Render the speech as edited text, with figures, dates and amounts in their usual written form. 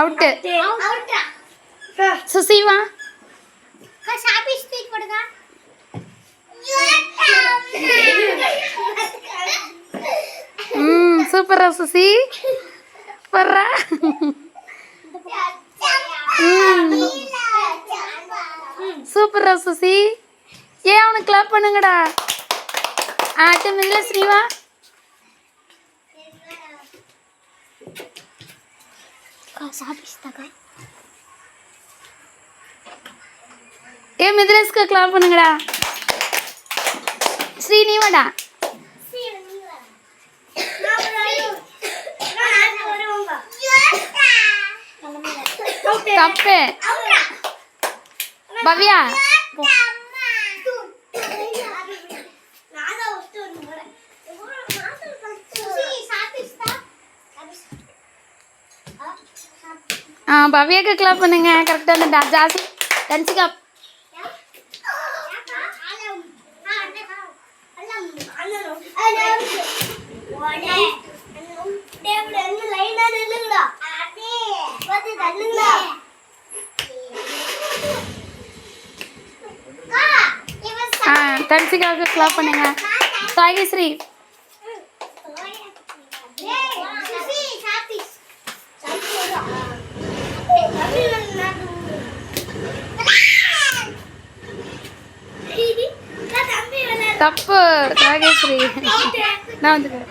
Out. Susi வா. சூப்பரா சுசி. சூப்பரா. சூப்பரா சுசி. ஏன் அவனுக்கு கிளாப் பண்ணுங்கடா. ஆட்டு மிதில ஸ்ரீவா. ஏ மிதிலேஸ்க்கு கிளாப் பண்ணுங்கடா. ஸ்ரீ நீ வாடா. தப்பு. பவ்யா பவ்யாக்கு கிளாப் பண்ணுங்க. கரெக்டாக அந்த ஜாசி டன்சிகா. டன்சிகாவுக்கு கிளாப் பண்ணுங்க. சாகிஸ்ரீ தப்பு. சாகிஸ்ரீ நான் வந்துக்கிறேன்.